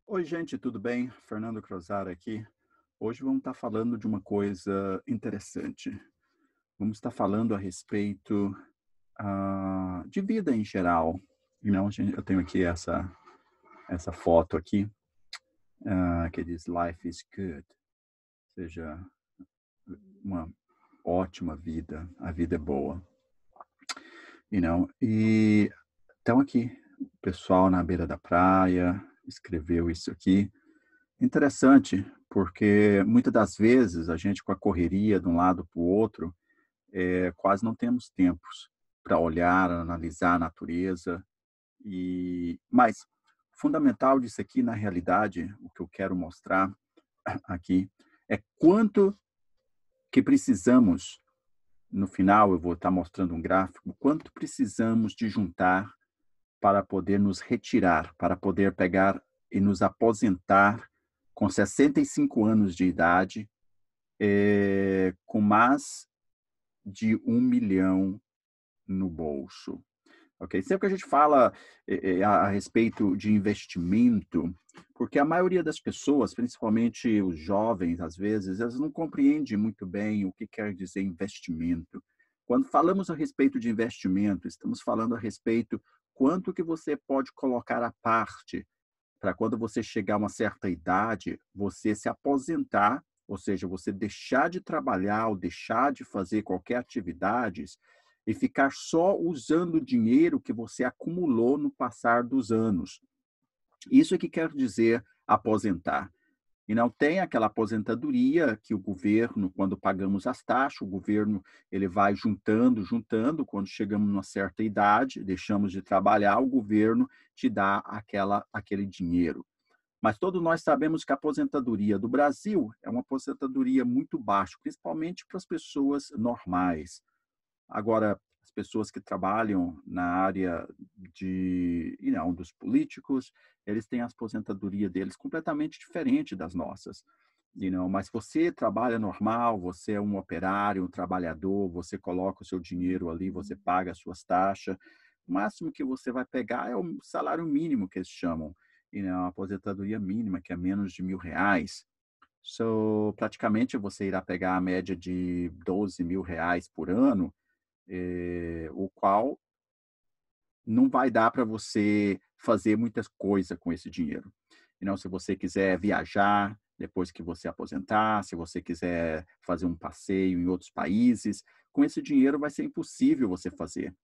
Oi, gente, tudo bem? Fernando Crozar aqui. Hoje vamos estar falando de uma coisa interessante. Vamos estar falando a respeito de vida em geral. Eu tenho aqui essa foto aqui, que diz Life is good, ou seja, uma ótima vida, a vida é boa. E então aqui, o pessoal na beira da praia escreveu isso aqui. Interessante, porque muitas das vezes a gente com a correria de um lado para o outro, quase não temos tempos para olhar, analisar a natureza. Mas o fundamental disso aqui, na realidade, o que eu quero mostrar aqui, é quanto que precisamos, no final eu vou estar mostrando um gráfico, quanto precisamos de juntar para poder nos retirar, para poder pegar e nos aposentar com 65 anos de idade, com mais de 1 milhão no bolso. Ok? Sempre que a gente fala a respeito de investimento, porque a maioria das pessoas, principalmente os jovens, às vezes, elas não compreendem muito bem o que quer dizer investimento. Quando falamos a respeito de investimento, estamos falando a respeito quanto que você pode colocar à parte para quando você chegar a uma certa idade, você se aposentar, ou seja, você deixar de trabalhar ou deixar de fazer qualquer atividade e ficar só usando o dinheiro que você acumulou no passar dos anos. Isso é que quer dizer aposentar. E não tem aquela aposentadoria que o governo, quando pagamos as taxas, o governo ele vai juntando, quando chegamos numa certa idade, deixamos de trabalhar, o governo te dá aquele dinheiro. Mas todos nós sabemos que a aposentadoria do Brasil é uma aposentadoria muito baixa, principalmente para as pessoas normais. Agora, as pessoas que trabalham na área dos políticos, eles têm a aposentadoria deles completamente diferente das nossas. Mas você trabalha normal, você é um operário, um trabalhador, você coloca o seu dinheiro ali, você paga as suas taxas. O máximo que você vai pegar é o salário mínimo que eles chamam, a aposentadoria mínima, que é menos de R$ 1.000. Praticamente você irá pegar a média de R$ 12.000 por ano, o qual não vai dar para você fazer muitas coisas com esse dinheiro. Se você quiser viajar depois que você aposentar, se você quiser fazer um passeio em outros países, com esse dinheiro vai ser impossível você fazer.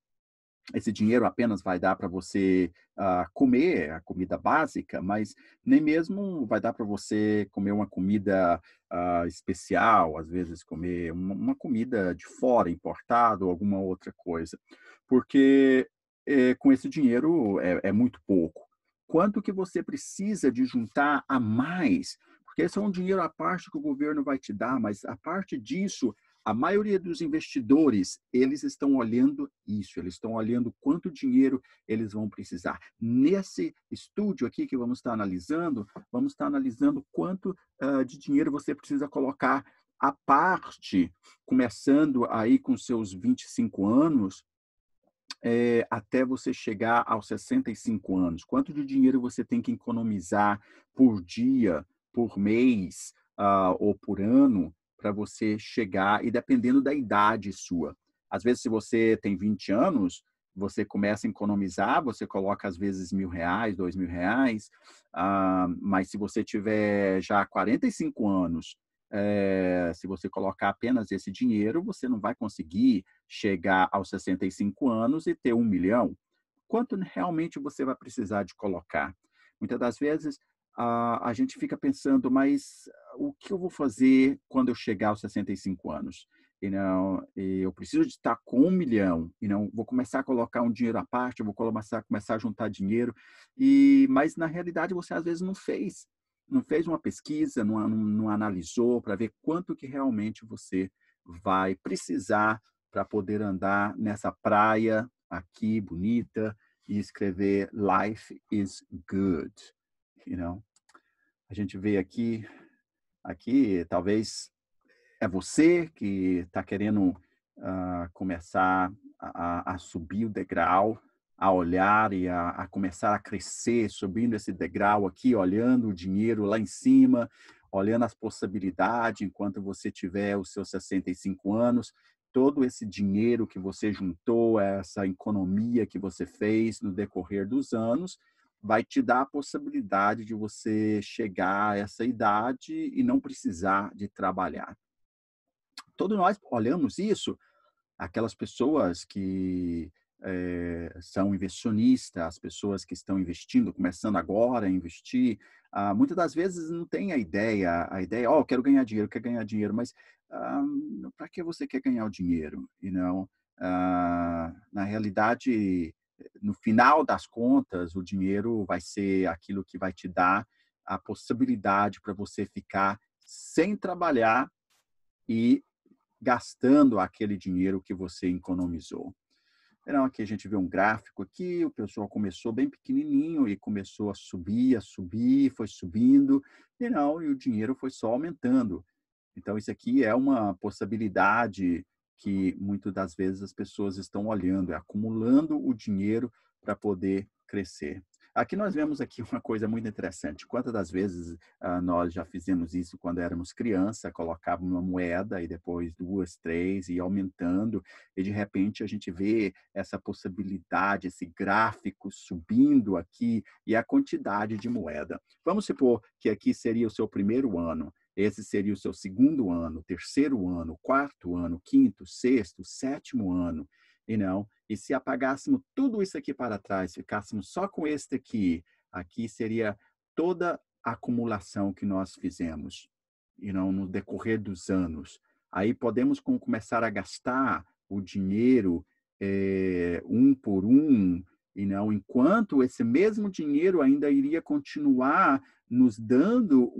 Esse dinheiro apenas vai dar para você comer a comida básica, mas nem mesmo vai dar para você comer uma comida especial, às vezes comer uma comida de fora, importado, ou alguma outra coisa. Porque com esse dinheiro é muito pouco. Quanto que você precisa de juntar a mais? Porque esse é um dinheiro à parte que o governo vai te dar, mas a parte disso a maioria dos investidores, eles estão olhando isso, eles estão olhando quanto dinheiro eles vão precisar. Nesse estúdio aqui que vamos estar analisando quanto de dinheiro você precisa colocar à parte, começando aí com seus 25 anos, até você chegar aos 65 anos. Quanto de dinheiro você tem que economizar por dia, por mês, ou por ano, para você chegar, e dependendo da idade sua. Às vezes, se você tem 20 anos, você começa a economizar, você coloca às vezes R$ 1.000, R$ 2.000, mas se você tiver já 45 anos, se você colocar apenas esse dinheiro, você não vai conseguir chegar aos 65 anos e ter 1 milhão. Quanto realmente você vai precisar de colocar? Muitas das vezes, a gente fica pensando, mas o que eu vou fazer quando eu chegar aos 65 anos? Eu preciso de estar com 1 milhão, vou começar a colocar um dinheiro à parte, eu vou começar a juntar dinheiro, mas na realidade você às vezes não fez uma pesquisa, não analisou para ver quanto que realmente você vai precisar para poder andar nessa praia aqui bonita e escrever Life is good. You know? A gente vê aqui talvez é você que está querendo começar a subir o degrau, a olhar e a começar a crescer, subindo esse degrau aqui, olhando o dinheiro lá em cima, olhando as possibilidades enquanto você tiver os seus 65 anos, todo esse dinheiro que você juntou, essa economia que você fez no decorrer dos anos, vai te dar a possibilidade de você chegar a essa idade e não precisar de trabalhar. Todos nós olhamos isso, aquelas pessoas que são inversionistas, as pessoas que estão investindo, começando agora a investir, muitas das vezes não tem a ideia, oh, eu quero ganhar dinheiro, mas para que você quer ganhar o dinheiro? E não, na realidade, no final das contas, o dinheiro vai ser aquilo que vai te dar a possibilidade para você ficar sem trabalhar e gastando aquele dinheiro que você economizou. Então, aqui a gente vê um gráfico aqui, o pessoal começou bem pequenininho e começou a subir, foi subindo, e o dinheiro foi só aumentando. Então, isso aqui é uma possibilidade que muitas das vezes as pessoas estão olhando, é acumulando o dinheiro para poder crescer. Aqui nós vemos aqui uma coisa muito interessante. Quantas das vezes nós já fizemos isso quando éramos criança, colocávamos uma moeda e depois duas, três e aumentando, e de repente a gente vê essa possibilidade, esse gráfico subindo aqui e a quantidade de moeda. Vamos supor que aqui seria o seu primeiro ano. Esse seria o seu segundo ano, terceiro ano, quarto ano, quinto, sexto, sétimo ano, e não. E se apagássemos tudo isso aqui para trás, ficássemos só com este aqui seria toda a acumulação que nós fizemos, e não no decorrer dos anos. Aí podemos começar a gastar o dinheiro um por um, e não, enquanto esse mesmo dinheiro ainda iria continuar nos dando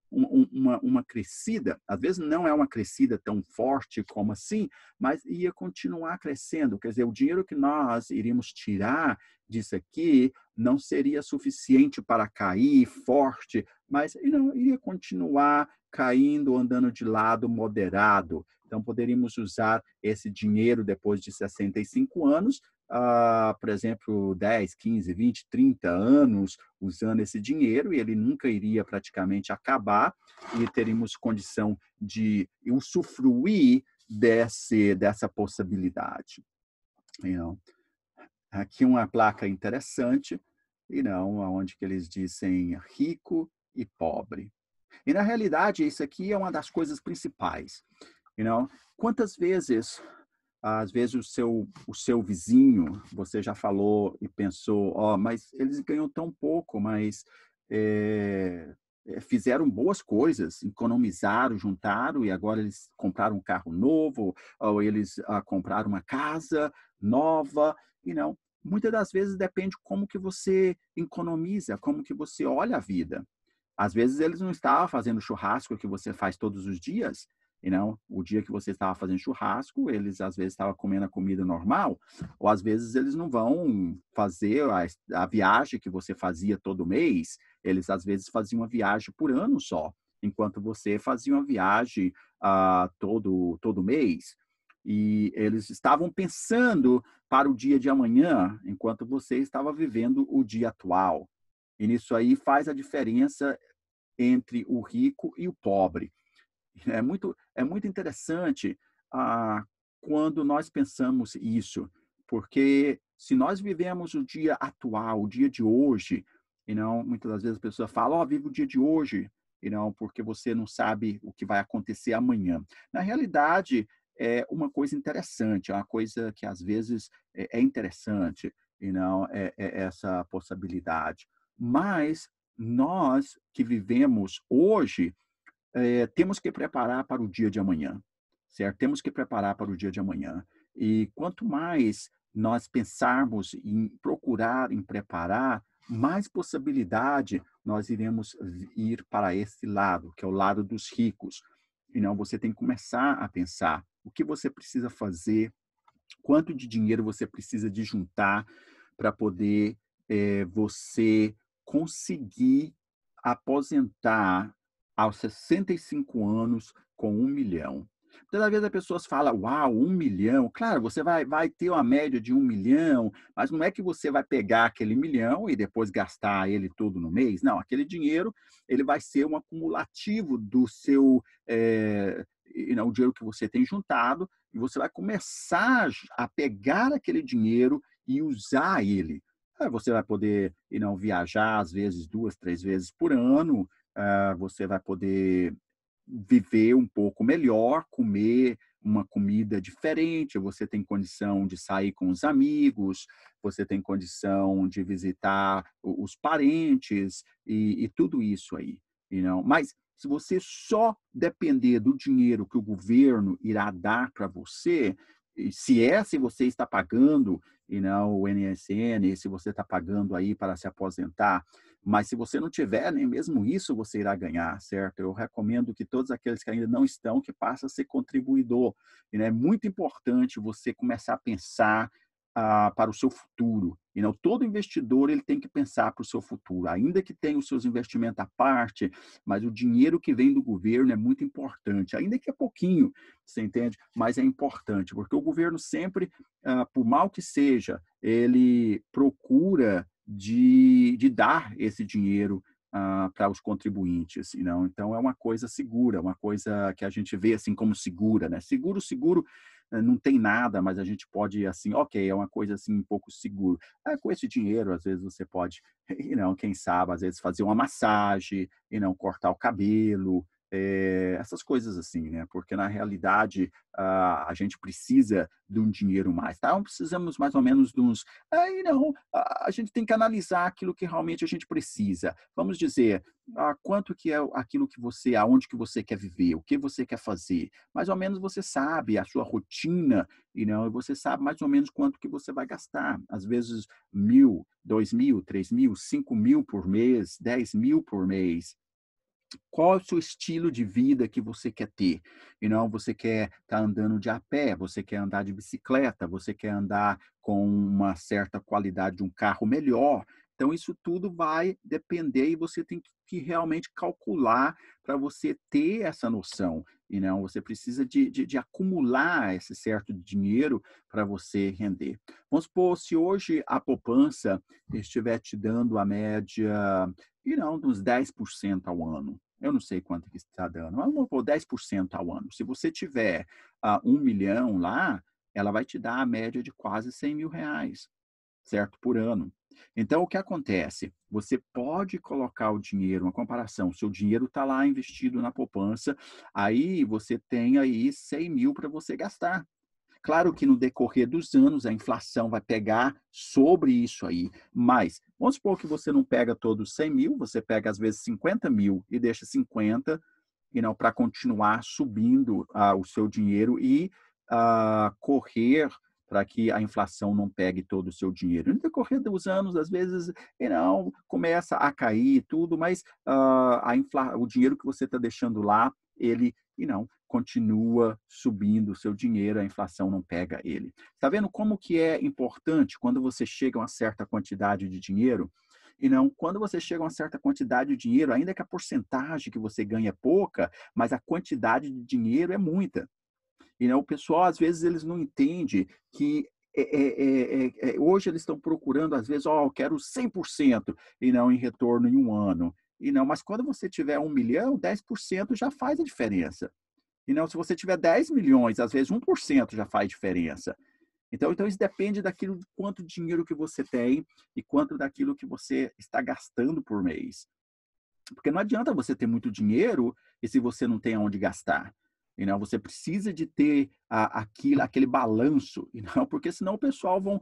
uma crescida, às vezes não é uma crescida tão forte como assim, mas ia continuar crescendo. Quer dizer, o dinheiro que nós iríamos tirar disso aqui não seria suficiente para cair forte, mas não iria continuar caindo, andando de lado moderado. Então, poderíamos usar esse dinheiro depois de 65 anos, por exemplo, 10, 15, 20, 30 anos usando esse dinheiro e ele nunca iria praticamente acabar e teríamos condição de usufruir dessa possibilidade. Aqui uma placa interessante, onde que eles dizem rico e pobre. E na realidade, isso aqui é uma das coisas principais. Quantas vezes, às vezes o seu vizinho, você já falou e pensou, mas eles ganham tão pouco, mas fizeram boas coisas, economizaram, juntaram e agora eles compraram um carro novo, ou eles compraram uma casa nova, muitas das vezes depende como que você economiza, como que você olha a vida. Às vezes eles não estavam fazendo churrasco que você faz todos os dias, o dia que você estava fazendo churrasco, eles às vezes estavam comendo a comida normal, ou às vezes eles não vão fazer a viagem que você fazia todo mês, eles às vezes faziam uma viagem por ano só, enquanto você fazia uma viagem todo mês. E eles estavam pensando para o dia de amanhã, enquanto você estava vivendo o dia atual. E nisso aí faz a diferença entre o rico e o pobre. É muito interessante quando nós pensamos isso, porque se nós vivemos o dia atual, o dia de hoje, muitas das vezes a pessoa fala, vive o dia de hoje, porque você não sabe o que vai acontecer amanhã. Na realidade, é uma coisa interessante, é uma coisa que às vezes é interessante, é essa possibilidade. Mas nós que vivemos hoje, temos que preparar para o dia de amanhã, certo? Temos que preparar para o dia de amanhã. E quanto mais nós pensarmos em procurar, em preparar, mais possibilidade nós iremos ir para esse lado, que é o lado dos ricos. E não, você tem que começar a pensar o que você precisa fazer, quanto de dinheiro você precisa de juntar para poder você conseguir aposentar aos 65 anos com 1 milhão. Muitas das vezes as pessoas falam, uau, 1 milhão. Claro, você vai ter uma média de 1 milhão, mas não é que você vai pegar aquele milhão e depois gastar ele todo no mês. Não, aquele dinheiro ele vai ser um acumulativo do seu, o dinheiro que você tem juntado, e você vai começar a pegar aquele dinheiro e usar ele. Você vai poder viajar, às vezes, 2, 3 vezes por ano. Você vai poder viver um pouco melhor, comer uma comida diferente, você tem condição de sair com os amigos, você tem condição de visitar os parentes e tudo isso aí. Mas se você só depender do dinheiro que o governo irá dar para você, se você está pagando o INSS, se você está pagando aí para se aposentar, mas se você não tiver, nem mesmo isso você irá ganhar, certo? Eu recomendo que todos aqueles que ainda não estão, que passem a ser contribuidor. É muito importante você começar a pensar para o seu futuro. Todo investidor ele tem que pensar para o seu futuro, ainda que tenha os seus investimentos à parte, mas o dinheiro que vem do governo é muito importante, ainda que é pouquinho, você entende? Mas é importante, porque o governo sempre, por mal que seja, ele procura de dar esse dinheiro para os contribuintes. Então, é uma coisa segura, uma coisa que a gente vê assim como segura, né? Seguro, não tem nada, mas a gente pode, assim, ok, é uma coisa assim um pouco seguro. Com esse dinheiro, às vezes você pode, quem sabe, às vezes fazer uma massagem, cortar o cabelo, essas coisas assim, né? Porque na realidade a gente precisa de um dinheiro mais, tá? Então, precisamos mais ou menos de uns. A gente tem que analisar aquilo que realmente a gente precisa. Vamos dizer, quanto que é aquilo que você, aonde que você quer viver, o que você quer fazer. Mais ou menos você sabe a sua rotina, e você sabe mais ou menos quanto que você vai gastar. Às vezes 1.000, 2.000, 3.000, 5.000 por mês, 10.000 por mês. Qual é o seu estilo de vida que você quer ter? Você quer estar andando de a pé, você quer andar de bicicleta, você quer andar com uma certa qualidade de um carro melhor. Então, isso tudo vai depender e você tem que realmente calcular para você ter essa noção. Você precisa de acumular esse certo dinheiro para você render. Vamos supor, se hoje a poupança estiver te dando a média de uns 10% ao ano. Eu não sei quanto que está dando, mas vamos pôr 10% ao ano. Se você tiver 1 milhão lá, ela vai te dar a média de quase 100 mil reais, certo? Por ano. Então, o que acontece? Você pode colocar o dinheiro, uma comparação, seu dinheiro está lá investido na poupança, aí você tem aí 100 mil para você gastar. Claro que no decorrer dos anos a inflação vai pegar sobre isso aí, mas vamos supor que você não pega todos 100 mil, você pega às vezes 50 mil e deixa 50 para continuar subindo o seu dinheiro e correr para que a inflação não pegue todo o seu dinheiro. No decorrer dos anos, às vezes, começa a cair tudo, mas o dinheiro que você está deixando lá, ele continua subindo o seu dinheiro, a inflação não pega ele. Está vendo como que é importante quando você chega a uma certa quantidade de dinheiro? Quando você chega a uma certa quantidade de dinheiro, ainda que a porcentagem que você ganha é pouca, mas a quantidade de dinheiro é muita. O pessoal, às vezes, eles não entendem que hoje eles estão procurando, às vezes, eu quero 100% e não em retorno em um ano. Mas quando você tiver 1 milhão, 10% já faz a diferença. Se você tiver 10 milhões, às vezes 1% já faz diferença. Então isso depende daquilo, quanto dinheiro que você tem e quanto daquilo que você está gastando por mês. Porque não adianta você ter muito dinheiro e se você não tem aonde gastar. Você precisa de ter aquele balanço, porque senão o pessoal vão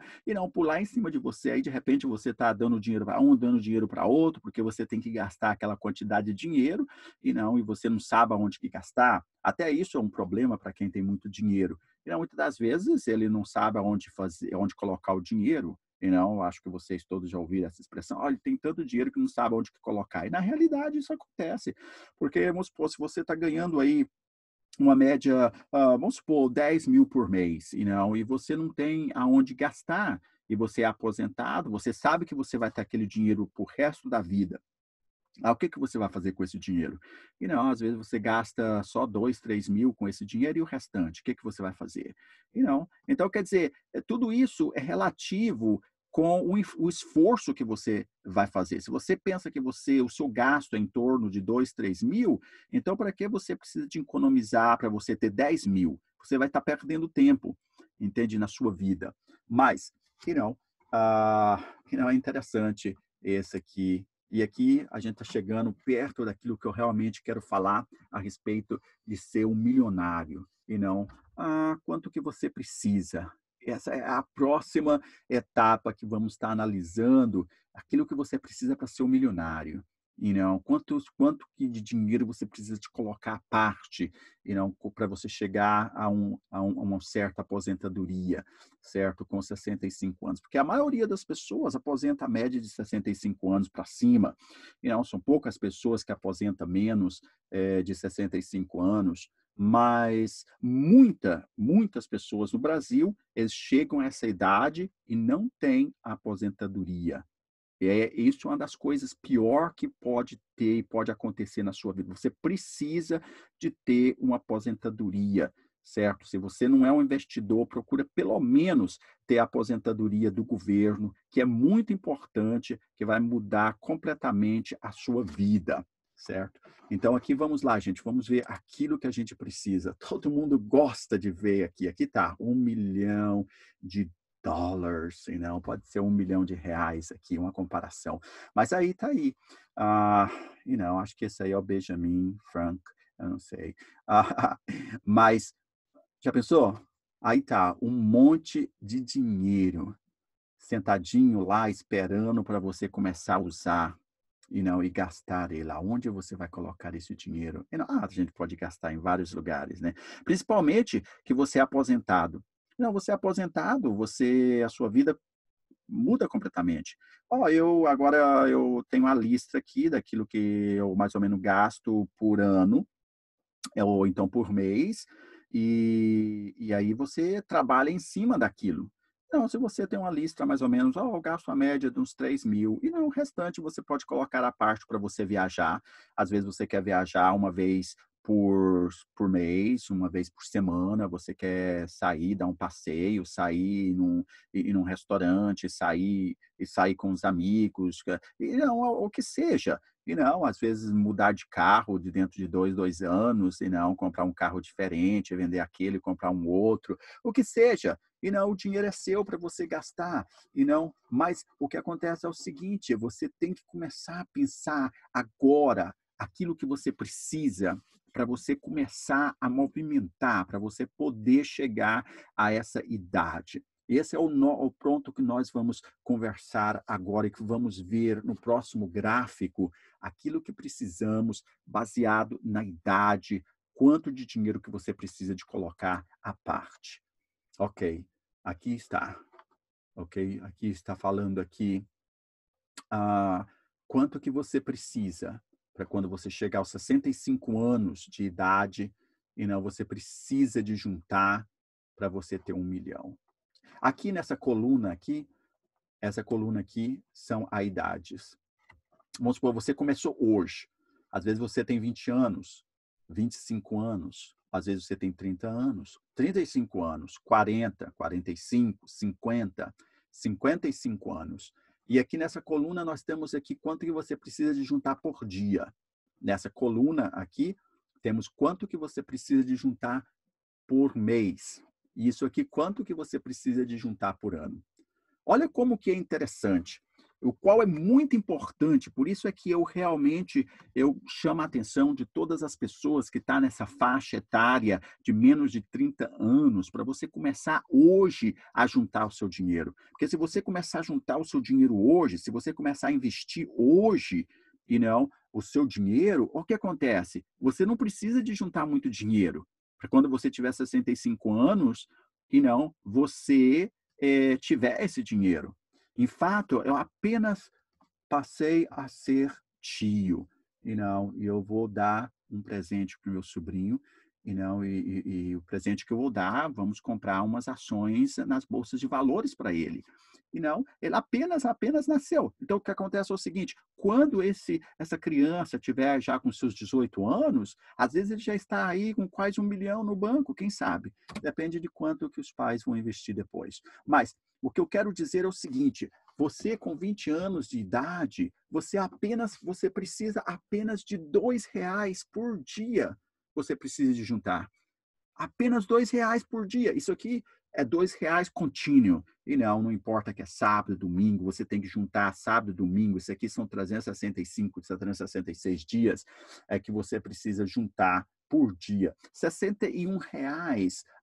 pular em cima de você. Aí, de repente, você está dando dinheiro para um, dando dinheiro para outro, porque você tem que gastar aquela quantidade de dinheiro e você não sabe aonde que gastar. Até isso é um problema para quem tem muito dinheiro. Muitas das vezes ele não sabe aonde fazer, onde colocar o dinheiro. Acho que vocês todos já ouviram essa expressão. Olha, tem tanto dinheiro que não sabe onde que colocar. E na realidade isso acontece, porque vamos supor, se você está ganhando aí uma média, vamos supor, 10 mil por mês, e você não tem aonde gastar, e você é aposentado, você sabe que você vai ter aquele dinheiro pro resto da vida. O que que você vai fazer com esse dinheiro? E não, às vezes você gasta só 2, 3 mil com esse dinheiro e o restante, o que que você vai fazer? E não. Então, quer dizer, tudo isso é relativo com o esforço que você vai fazer. Se você pensa que o seu gasto é em torno de 2, 3 mil, então para que você precisa de economizar para você ter 10 mil? Você vai estar perdendo tempo, entende, na sua vida. Mas, e não, que não é interessante esse aqui. E aqui a gente está chegando perto daquilo que eu realmente quero falar a respeito de ser um milionário e não quanto que você precisa. Essa é a próxima etapa que vamos estar analisando, aquilo que você precisa para ser um milionário. E não quanto que de dinheiro você precisa de colocar à parte e não para você chegar a uma certa aposentadoria, certo? Com 65 anos. Porque a maioria das pessoas aposenta a média de 65 anos para cima. E não são poucas pessoas que aposentam menos de 65 anos, mas muitas pessoas no Brasil, eles chegam a essa idade e não têm aposentadoria. Isso é uma das coisas pior que pode ter e pode acontecer na sua vida. Você precisa de ter uma aposentadoria, certo? Se você não é um investidor, procura pelo menos ter a aposentadoria do governo, que é muito importante, que vai mudar completamente a sua vida, certo? Então, aqui vamos lá, gente, vamos ver aquilo que a gente precisa. Todo mundo gosta de ver aqui. Aqui está, US$ 1 milhão, e não pode ser R$ 1 milhão aqui, uma comparação. Mas aí tá aí. E não, acho que esse aí é o Benjamin Frank, eu não sei. Mas já pensou? Aí tá, um monte de dinheiro sentadinho lá esperando para você começar a usar e gastar ele. Aonde você vai colocar esse dinheiro? A gente pode gastar em vários lugares, né? Principalmente que você é aposentado. Não, você é aposentado, a sua vida muda completamente. Eu tenho a lista aqui daquilo que eu mais ou menos gasto por ano, ou então por mês, e aí você trabalha em cima daquilo. Então, se você tem uma lista mais ou menos, eu gasto a média de uns 3 mil, e não, o restante você pode colocar à parte para você viajar. Às vezes você quer viajar uma vez por mês, uma vez por semana, você quer sair, dar um passeio, ir num restaurante, sair com os amigos, e não, o que seja. E não, às vezes mudar de carro de dentro de 2 anos, e não comprar um carro diferente, vender aquele, comprar um outro, o que seja. E não, o dinheiro é seu para você gastar. E não, mas o que acontece é o seguinte: você tem que começar a pensar agora aquilo que você precisa para você começar a movimentar, para você poder chegar a essa idade. Esse é o ponto que nós vamos conversar agora e que vamos ver no próximo gráfico aquilo que precisamos baseado na idade, quanto de dinheiro que você precisa de colocar à parte. Ok, aqui está. Ok, aqui está falando aqui quanto que você precisa para quando você chegar aos 65 anos de idade e não você precisa de juntar para você ter 1 milhão. Aqui nessa coluna aqui, essa coluna aqui são as idades. Vamos supor, você começou hoje. Às vezes você tem 20 anos, 25 anos, às vezes você tem 30 anos, 35 anos, 40, 45, 50, 55 anos. E aqui nessa coluna nós temos aqui quanto que você precisa de juntar por dia. Nessa coluna aqui, temos quanto que você precisa de juntar por mês. E isso aqui, quanto que você precisa de juntar por ano. Olha como que é interessante, o qual é muito importante, por isso é que eu chamo a atenção de todas as pessoas que estão nessa faixa etária de menos de 30 anos, para você começar hoje a juntar o seu dinheiro. Porque se você começar a juntar o seu dinheiro hoje, se você começar a investir hoje, e não o seu dinheiro, o que acontece? Você não precisa de juntar muito dinheiro. Para quando você tiver 65 anos, e não você tiver esse dinheiro. Em fato, eu apenas passei a ser tio. E não, eu vou dar um presente para o meu sobrinho. E não, o presente que eu vou dar, vamos comprar umas ações nas bolsas de valores para ele. E não, ele apenas nasceu. Então o que acontece é o seguinte, quando essa criança tiver já com seus 18 anos, às vezes ele já está aí com quase 1 milhão no banco, quem sabe? Depende de quanto que os pais vão investir depois. Mas o que eu quero dizer é o seguinte, você com 20 anos de idade, você precisa apenas de R$ 2 por dia. Você precisa de juntar. Apenas R$ 2 por dia. Isso aqui é R$ 2 contínuo. E não importa que é sábado, domingo, você tem que juntar sábado e domingo. Isso aqui são 365, 366 dias que você precisa juntar por dia. R$ 61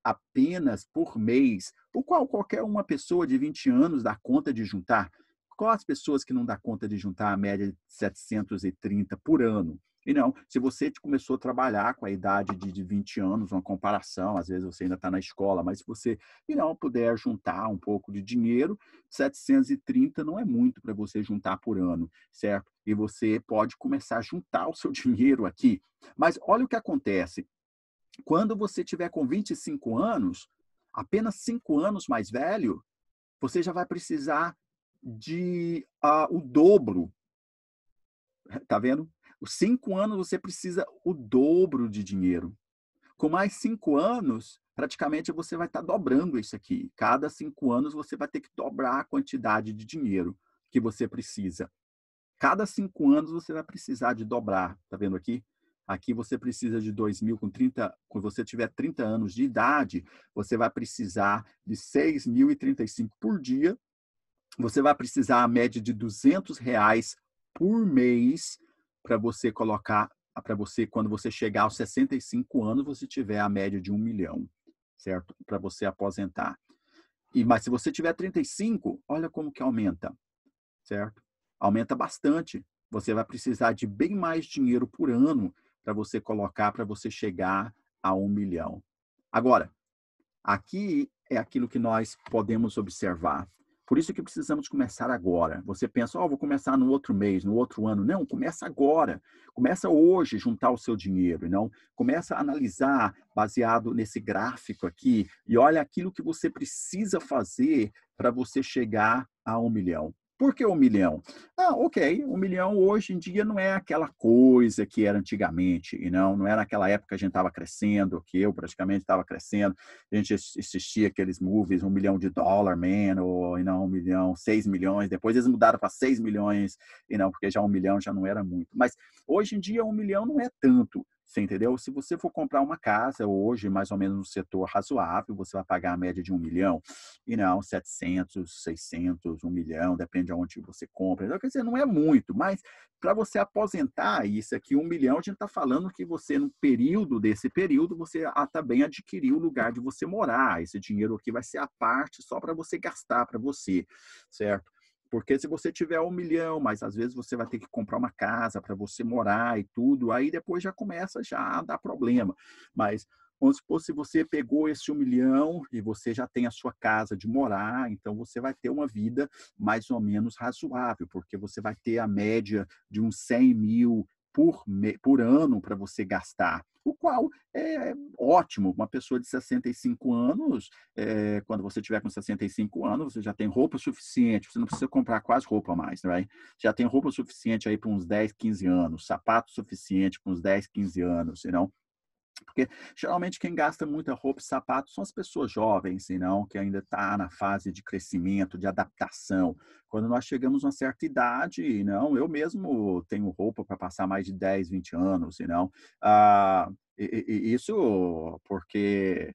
apenas por mês, o qual qualquer uma pessoa de 20 anos dá conta de juntar. Qual as pessoas que não dá conta de juntar a média de 730 por ano? E não, se você começou a trabalhar com a idade de 20 anos, uma comparação, às vezes você ainda está na escola, mas se você e não puder juntar um pouco de dinheiro, 730 não é muito para você juntar por ano, certo? E você pode começar a juntar o seu dinheiro aqui. Mas olha o que acontece. Quando você tiver com 25 anos, apenas 5 anos mais velho, você já vai precisar de o dobro. Tá vendo? Os 5 anos você precisa o dobro de dinheiro. Com mais 5 anos, praticamente você vai estar dobrando isso aqui. Cada 5 anos você vai ter que dobrar a quantidade de dinheiro que você precisa. Cada 5 anos você vai precisar de dobrar. Tá vendo aqui? Aqui você precisa de 2.000 com 30, quando você tiver 30 anos de idade, você vai precisar de 6.035 por dia. Você vai precisar a média de R$ 200 por mês para você colocar, para você, quando você chegar aos 65 anos, você tiver a média de 1 milhão, certo? Para você aposentar. Mas se você tiver 35, olha como que aumenta, certo? Aumenta bastante. Você vai precisar de bem mais dinheiro por ano para você colocar, para você chegar a 1 milhão. Agora, aqui é aquilo que nós podemos observar. Por isso que precisamos começar agora. Você pensa, vou começar no outro mês, no outro ano. Não, começa agora. Começa hoje, juntar o seu dinheiro. Não, começa a analisar baseado nesse gráfico aqui e olha aquilo que você precisa fazer para você chegar a 1 milhão. Por que 1 milhão? Ok, 1 milhão hoje em dia não é aquela coisa que era antigamente, e não era naquela época que a gente estava crescendo, que eu praticamente estava crescendo, a gente assistia aqueles movies, US$ 1 milhão, man, ou e não 1 milhão, 6 milhões, depois eles mudaram para 6 milhões, e não, porque já 1 milhão já não era muito. Mas hoje em dia 1 milhão não é tanto. Você entendeu? Se você for comprar uma casa hoje, mais ou menos no setor razoável, você vai pagar a média de 1 milhão, e não 700, 600, 1 milhão, depende de onde você compra. Então, quer dizer, não é muito, mas para você aposentar isso aqui, 1 milhão, a gente está falando que você, no período desse período, você também adquiriu o lugar de você morar. Esse dinheiro aqui vai ser a parte só para você gastar para você, certo? Porque se você tiver 1 milhão, mas às vezes você vai ter que comprar uma casa para você morar e tudo, aí depois já começa já a dar problema. Mas vamos supor, se você pegou esse 1 milhão e você já tem a sua casa de morar, então você vai ter uma vida mais ou menos razoável, porque você vai ter a média de uns 100 mil por ano para você gastar, o qual é ótimo. Uma pessoa de 65 anos, quando você tiver com 65 anos, você já tem roupa suficiente, você não precisa comprar quase roupa mais, né? Já tem roupa suficiente aí para uns 10, 15 anos, sapato suficiente para uns 10, 15 anos, não? Porque geralmente quem gasta muita roupa e sapato são as pessoas jovens, não, que ainda está na fase de crescimento, de adaptação. Quando nós chegamos a uma certa idade, não, eu mesmo tenho roupa para passar mais de 10, 20 anos, não. Isso porque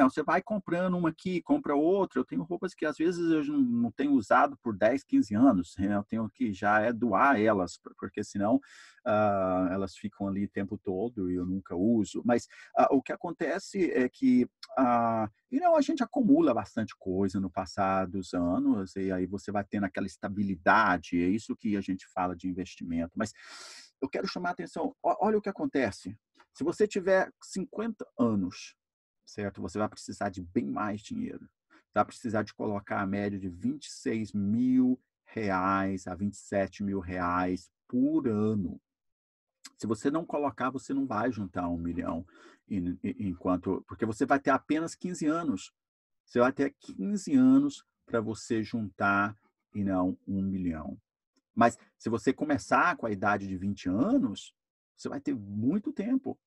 você vai comprando uma aqui, compra outra. Eu tenho roupas que às vezes eu não tenho usado por 10, 15 anos. Eu tenho que já doar elas, porque senão elas ficam ali o tempo todo e eu nunca uso. Mas o que acontece é que a gente acumula bastante coisa no passar dos anos e aí você vai tendo aquela estabilidade. É isso que a gente fala de investimento. Mas eu quero chamar a atenção. Olha o que acontece. Se você tiver 50 anos, certo? Você vai precisar de bem mais dinheiro. Vai precisar de colocar a média de R$ 26 mil a R$ 27 mil por ano. Se você não colocar, você não vai juntar 1 milhão, porque você vai ter apenas 15 anos. Você vai ter 15 anos para você juntar e não 1 milhão. Mas se você começar com a idade de 20 anos, você vai ter muito tempo.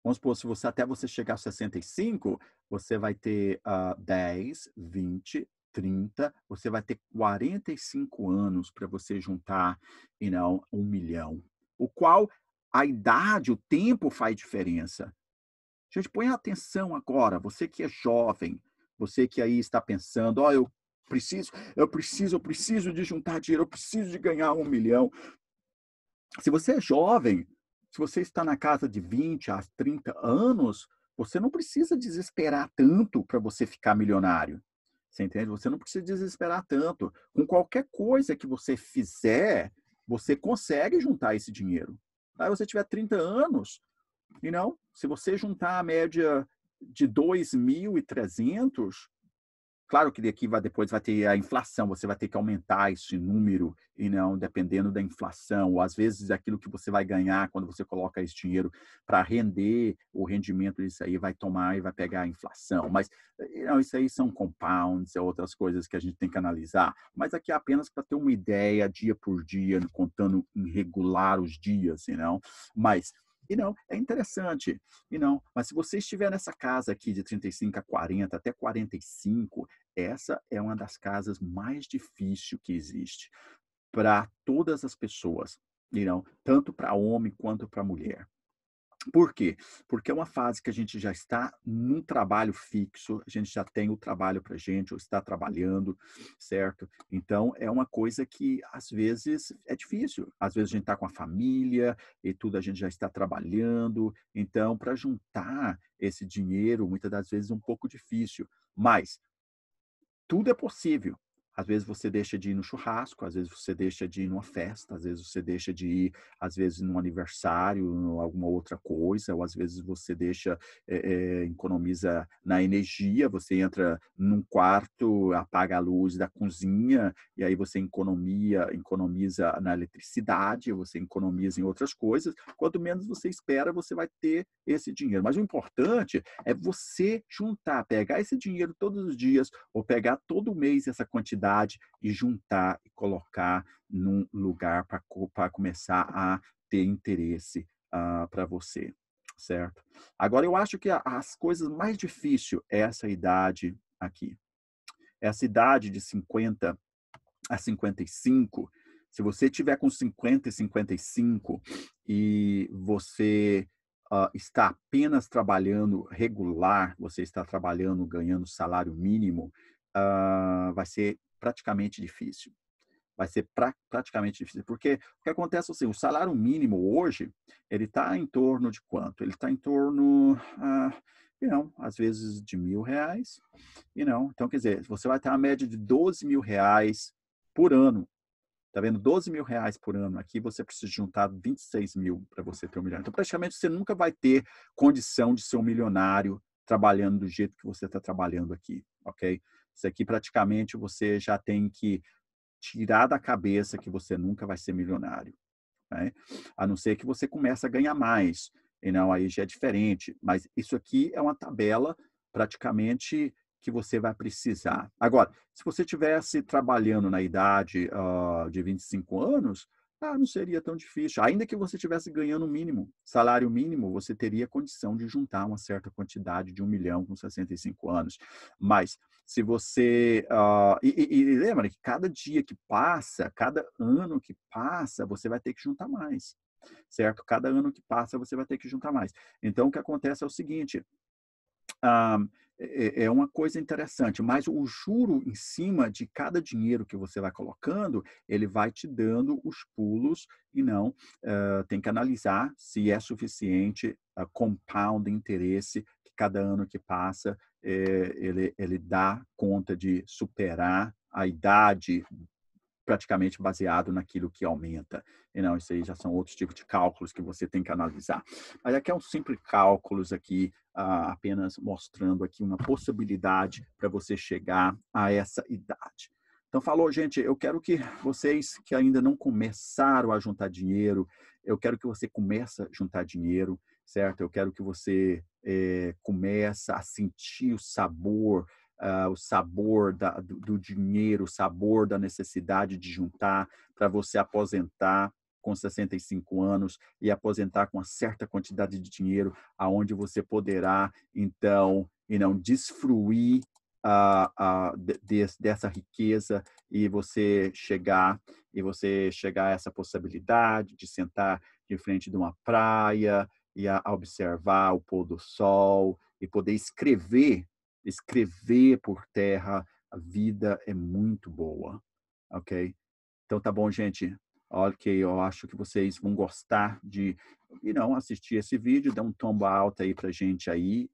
Vamos supor, se você até você chegar aos 65, você vai ter 10, 20, 30, você vai ter 45 anos para você juntar e não 1 milhão. O qual a idade, o tempo faz diferença. Gente, põe atenção agora, você que é jovem, você que aí está pensando, eu preciso de juntar dinheiro, eu preciso de ganhar 1 milhão. Se você é jovem, se você está na casa de 20 a 30 anos, você não precisa desesperar tanto para você ficar milionário. Você entende? Você não precisa desesperar tanto. Com qualquer coisa que você fizer, você consegue juntar esse dinheiro. Aí você tiver 30 anos, e não, se você juntar a média de 2.300, claro que depois vai ter a inflação, você vai ter que aumentar esse número, e não, dependendo da inflação, ou às vezes aquilo que você vai ganhar quando você coloca esse dinheiro para render, o rendimento disso aí vai tomar e vai pegar a inflação. Mas não, isso aí são compounds, outras coisas que a gente tem que analisar. Mas aqui é apenas para ter uma ideia, dia por dia, contando em regular os dias, não? Mas é interessante, mas se você estiver nessa casa aqui de 35 a 40, até 45, essa é uma das casas mais difíceis que existe para todas as pessoas, tanto para homem quanto para mulher. Por quê? Porque é uma fase que a gente já está num trabalho fixo, a gente já tem o trabalho para a gente, ou está trabalhando, certo? Então, é uma coisa que, às vezes, é difícil. Às vezes, a gente está com a família e tudo, a gente já está trabalhando. Então, para juntar esse dinheiro, muitas das vezes, é um pouco difícil. Mas tudo é possível. Às vezes você deixa de ir no churrasco, às vezes você deixa de ir numa festa, às vezes você deixa de ir, às vezes, num aniversário, alguma outra coisa, ou às vezes você deixa, economiza na energia, você entra num quarto, apaga a luz da cozinha, e aí você economiza na eletricidade, você economiza em outras coisas. Quanto menos você espera, você vai ter esse dinheiro. Mas o importante é você juntar, pegar esse dinheiro todos os dias, ou pegar todo mês essa quantidade e juntar e colocar num lugar para começar a ter interesse para você, certo? Agora, eu acho que as coisas mais difíceis é essa idade aqui. Essa idade de 50 a 55, se você tiver com 50 e 55 e você está apenas trabalhando regular, você está trabalhando, ganhando salário mínimo, vai ser praticamente difícil. Vai ser praticamente difícil, porque o que acontece é assim, o salário mínimo hoje, ele está em torno de quanto? Ele está em torno, às vezes de R$ 1.000, então, quer dizer, você vai ter uma média de R$ 12.000 por ano. Tá vendo? R$ 12.000 por ano aqui, você precisa juntar 26 mil para você ter 1 milhão. Então, praticamente, você nunca vai ter condição de ser um milionário trabalhando do jeito que você está trabalhando aqui, ok? Isso aqui, praticamente, você já tem que tirar da cabeça que você nunca vai ser milionário, né? A não ser que você comece a ganhar mais, e não, aí já é diferente. Mas isso aqui é uma tabela praticamente que você vai precisar. Agora, se você estivesse trabalhando na idade de 25 anos, não seria tão difícil. Ainda que você estivesse ganhando o mínimo, salário mínimo, você teria condição de juntar uma certa quantidade de 1 milhão com 65 anos. Mas se você... e lembra que cada dia que passa, cada ano que passa, você vai ter que juntar mais, certo? Cada ano que passa, você vai ter que juntar mais. Então, o que acontece é o seguinte, é uma coisa interessante, mas o juro em cima de cada dinheiro que você vai colocando, ele vai te dando os pulos e não, tem que analisar se é suficiente compound interesse, que cada ano que passa, ele dá conta de superar a idade praticamente baseado naquilo que aumenta. E não, isso aí já são outros tipos de cálculos que você tem que analisar. Mas aqui é um simples cálculos aqui, apenas mostrando aqui uma possibilidade para você chegar a essa idade. Então, falou, gente, eu quero que vocês que ainda não começaram a juntar dinheiro, eu quero que você comece a juntar dinheiro, certo? Eu quero que você comece a sentir o sabor do dinheiro, o sabor da necessidade de juntar para você aposentar com 65 anos e aposentar com uma certa quantidade de dinheiro, aonde você poderá, então, desfruir dessa riqueza e você chegar a essa possibilidade de sentar de frente de uma praia e a observar o pôr do sol e poder escrever por terra. A vida é muito boa, ok? Então tá bom, gente. Ok, eu acho que vocês vão gostar de assistir esse vídeo, dá um tombo alto aí pra gente aí,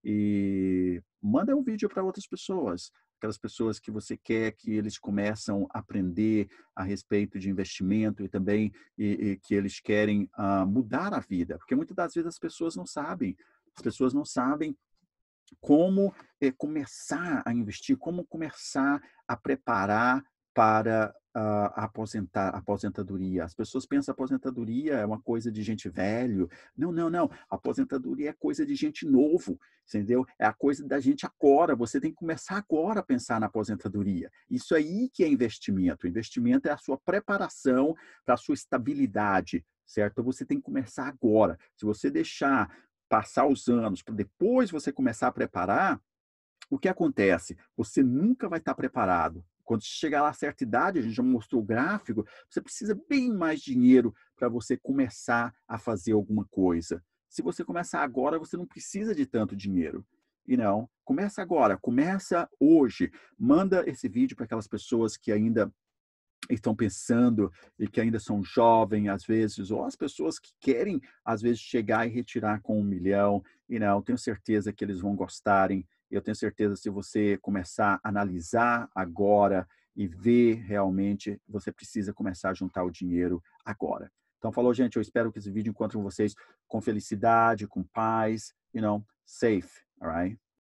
e manda um vídeo para outras pessoas, aquelas pessoas que você quer que eles começam a aprender a respeito de investimento e também e que eles querem mudar a vida, porque muitas das vezes as pessoas não sabem como começar a investir, como começar a preparar para a aposentadoria. As pessoas pensam que a aposentadoria é uma coisa de gente velho. Não, não, não. A aposentadoria é coisa de gente novo, entendeu? É a coisa da gente agora. Você tem que começar agora a pensar na aposentadoria. Isso aí que é investimento. O investimento é a sua preparação para a sua estabilidade, certo? Então você tem que começar agora. Se você deixar passar os anos para depois você começar a preparar, o que acontece? Você nunca vai estar preparado. Quando chegar lá a certa idade, a gente já mostrou o gráfico, você precisa bem mais dinheiro para você começar a fazer alguma coisa. Se você começar agora, você não precisa de tanto dinheiro. E não, começa agora, começa hoje. Manda esse vídeo para aquelas pessoas que ainda estão pensando e que ainda são jovens, às vezes, ou as pessoas que querem, às vezes, chegar e retirar com 1 milhão. E não, eu tenho certeza que eles vão gostarem. Eu tenho certeza que se você começar a analisar agora e ver realmente, você precisa começar a juntar o dinheiro agora. Então, falou, gente, eu espero que esse vídeo encontre vocês com felicidade, com paz, safe, all right?